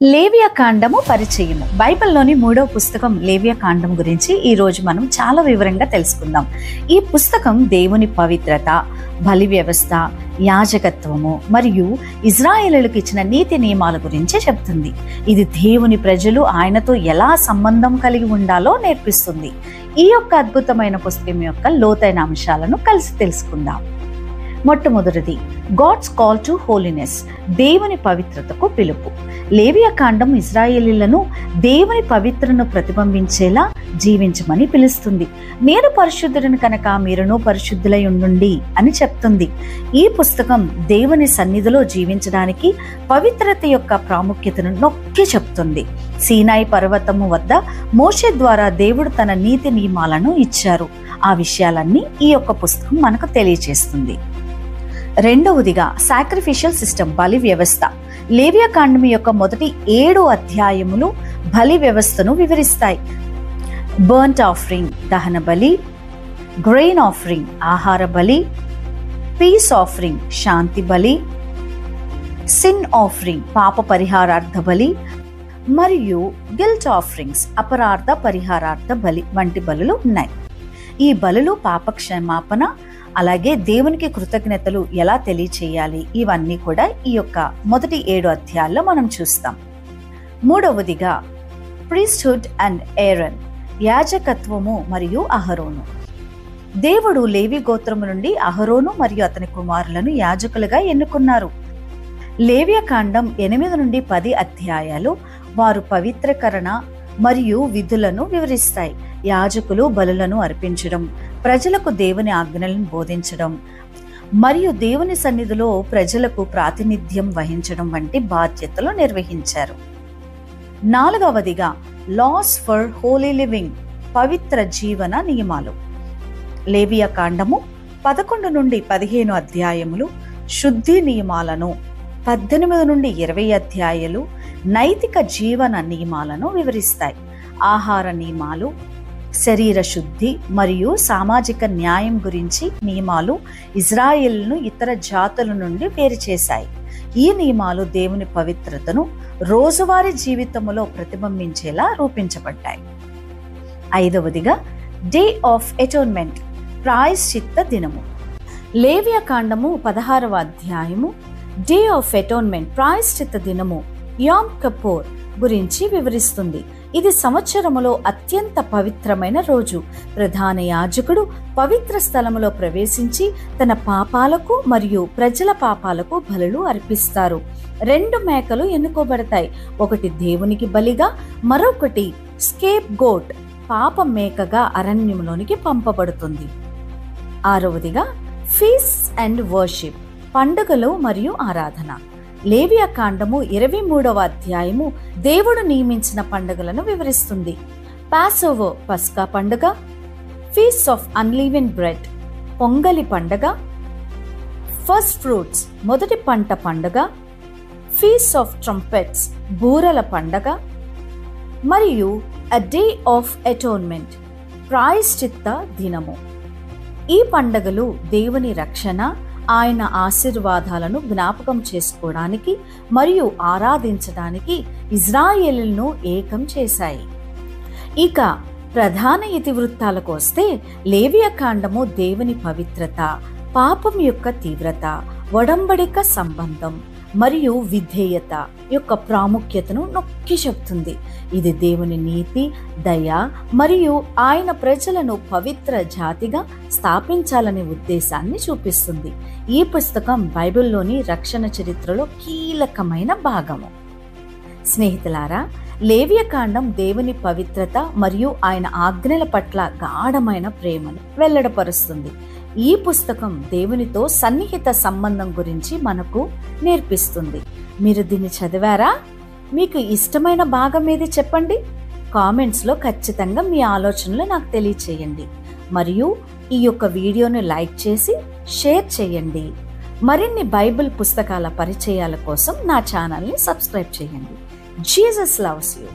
లేవియా కాండము పరిచయము. బైబిల్లోని 3వ పుస్తకం లేవియా కాండం గురించి ఈరోజు మనం చాలా వివరంగా తెలుసుకుందాం. ఈ పుస్తకం దేవుని పవిత్రత, బలి వ్యవస్థ, యాజకత్వము మరియు ఇజ్రాయేలులకు ఇచ్చిన నీతి నియమాల గురించి చెప్తుంది. ఇది దేవుని ప్రజలు ఆయనతో ఎలా సంబంధం కలిగి ఉండాలో నేర్పిస్తుంది. ఈ యొక్క అద్భుతమైన పుస్తకం యొక్క లోతైన అంశాలను కలిసి తెలుసుకుందాం. మొట్టమొదటిది గాడ్స్ కాల్ టు హోలీనెస్, దేవుని పవిత్రతకు పిలుపు. లేవియా కాండం ఇజ్రాయేలీలను దేవుని పవిత్రను ప్రతిబింబించేలా జీవించమని పిలుస్తుంది. నేను పరిశుద్ధుడిని కనుక మీరును పరిశుద్ధులై ఉండుండి అని చెప్తుంది. ఈ పుస్తకం దేవుని సన్నిధిలో జీవించడానికి పవిత్రత యొక్క ప్రాముఖ్యతను నొక్కి చెప్తుంది. సీనాయి పర్వతము వద్ద మోషే ద్వారా దేవుడు తన నీతి నియమాలను ఇచ్చారు. ఆ విషయాలన్నీ ఈ యొక్క పుస్తకం మనకు తెలియజేస్తుంది. రెండవదిగా సాక్రిఫిషియల్ సిస్టమ్, బలి వ్యవస్థ. లేవియా కాండం యొక్క మొదటి 7 అధ్యాయములు బలి వ్యవస్థను వివరిస్తాయి. బర్న్ట్ ఆఫరింగ్, దహన బలి; గ్రెయిన్ ఆఫరింగ్, ఆహార బలి; పీస్ ఆఫరింగ్, శాంతి బలి; సిన్ ఆఫరింగ్, పాప పరిహారార్థ బలి; మరియు గిల్ట్ ఆఫరింగ్స్, అపరాధ పరిహారార్థ బలి వంటి బలులు ఉన్నాయి. ఈ బలులు పాప క్షమాపణ, అలాగే దేవునికి కృతజ్ఞతలు ఎలా తెలియచేయాలి, ఇవన్నీ కూడా ఈ యొక్క మొదటి 7 అధ్యాయాల్లో మనం చూస్తాం. మూడవదిగా ప్రీస్ట్హుడ్ అండ్ ఏరన్, యాజకత్వము మరియు అహరోను. దేవుడు లేవి గోత్రము నుండి అహరోను మరియు అతని కుమారులను యాజకులుగా ఎన్నుకున్నారు. లేవియా కాండం 8 నుండి 10 అధ్యాయాలు వారు పవిత్రీకరణ మరియు విధులను వివరిస్తాయి. యాజకులు బలులను అర్పించడం, ప్రజలకు దేవుని ఆజ్ఞలను బోధించడం మరియు దేవుని సన్నిధిలో ప్రజలకు ప్రాతినిధ్యం వహించడం వంటి బాధ్యతలు నిర్వహించారు. నాలుగవదిగా లాస్ ఫర్ హోలీ లివింగ్, పవిత్ర జీవన నియమాలు. లేవియా కాండము 11 నుండి 15 అధ్యాయములు శుద్ధి నియమాలను, 18 నుండి 20 అధ్యాయాలు నైతిక జీవన నియమాలను వివరిస్తాయి. ఆహార నియమాలు, శరీర శుద్ధి మరియు సామాజిక న్యాయం గురించి నియమాలు ఇజ్రాయేలును ఇతర జాతుల నుండి వేరు చేశాయి. ఈ నియమాలు దేవుని పవిత్రతను రోజువారీ జీవితంలో ప్రతిబింబించేలా రూపించబడ్డాయి. ఐదవదిగా డే ఆఫ్ అటోన్మెంట్, ప్రాయశ్చిత్త దినము. లేవియా కాండము 16వ అధ్యాయము డే ఆఫ్ అటోన్మెంట్, ప్రాయశ్చిత్త దినము, యామ్ కిప్పూర్ గురించి వివరిస్తుంది. ఇది సంవత్సరములో అత్యంత పవిత్రమైన రోజు. ప్రధాన యాజకుడు పవిత్ర స్థలములో ప్రవేశించి తన పాపాలకు మరియు ప్రజల పాపాలకు బలులు అర్పిస్తారు. 2 మేకలు ఎన్నుకోబడతాయి. ఒకటి దేవునికి బలిగా, మరొకటి స్కేప్ గోట్, పాప మేకగా అరణ్యంలోనికి పంపబడుతుంది. ఆరవదిగా ఫీస్ట్ అండ్ వర్షిప్, పండుగలు మరియు ఆరాధన. లేవియా కాండము 23వ అధ్యాయము దేవుడు నియమించిన పండుగలను వివరిస్తుంది. పాసోవర్, పస్కా పండుగ; ఫీస్ట్ ఆఫ్ అన్లీవెన్ బ్రెడ్, పొంగలి పండుగ; ఫస్ట్ ఫ్రూట్స్, మొదటి పంట పండుగ; ఫీస్ట్ ఆఫ్ ట్రంపెట్స్, బూరల పండుగ; మరియు అ డే ఆఫ్ అటోన్మెంట్, ప్రాయశ్చిత్త దినము. ఈ పండుగలు దేవుని రక్షణ, ఆయన ఆశీర్వాదాలను జ్ఞాపకం చేసుకోవడానికి మరియు ఆరాధించడానికి ఇజ్రాయేలును ఏకం చేశాయి. ఇక ప్రధాన ఇతివృత్తాలకు వస్తే లేవియా కాండము దేవుని పవిత్రత, పాపం యొక్క తీవ్రత, ఒడంబడిక సంబంధం మరియు విధేయత యొక్క ప్రాముఖ్యతను నొక్కి చెప్తుంది. ఇది దేవుని నీతి, దయ మరియు ఆయన ప్రజలను పవిత్ర జాతిగా స్థాపించాలనే ఉద్దేశాన్ని చూపిస్తుంది. ఈ పుస్తకం బైబిల్లోని రక్షణ చరిత్రలో కీలకమైన భాగము. స్నేహితులారా, లేవియా కాండం దేవుని పవిత్రత మరియు ఆయన ఆజ్ఞల పట్ల గాఢమైన ప్రేమను వెల్లడపరుస్తుంది. ఈ పుస్తకం దేవునితో సన్నిహిత సంబంధం గురించి మనకు నేర్పిస్తుంది. మీరు దీన్ని చదివారా? మీకు ఇష్టమైన భాగం ఏది చెప్పండి. కామెంట్స్లో ఖచ్చితంగా మీ ఆలోచనలు నాకు తెలియచేయండి. మరియు ఈ యొక్క వీడియోను లైక్ చేసి షేర్ చేయండి. మరిన్ని బైబిల్ పుస్తకాల పరిచయాల కోసం నా ఛానల్ని సబ్స్క్రైబ్ చేయండి. Jesus loves you.